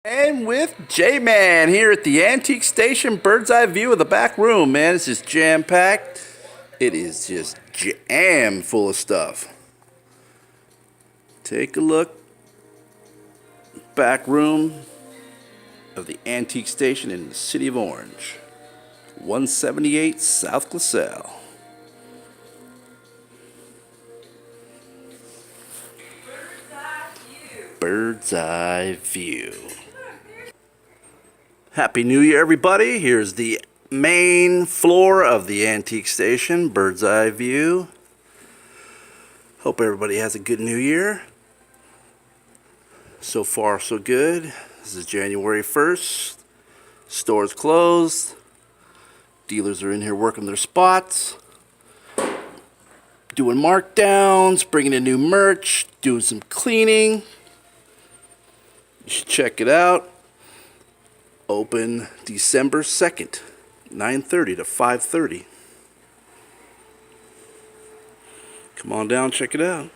And with J-Man here at the Antique Station, bird's eye view of the back room, man. It's just jam-packed. It is just jam full of stuff. Take a look. Back room of the Antique Station in the city of Orange. 178 South LaSalle. Bird's eye view. Happy New Year, everybody. Here's the main floor of the Antique Station, bird's eye view. Hope everybody has a good New Year. So far, so good. This is January 1st. Store's closed. Dealers are in here working their spots. Doing markdowns, bringing in new merch, doing some cleaning. You should check it out. Open December 2nd, 9:30 to 5:30. Come on down, check it out.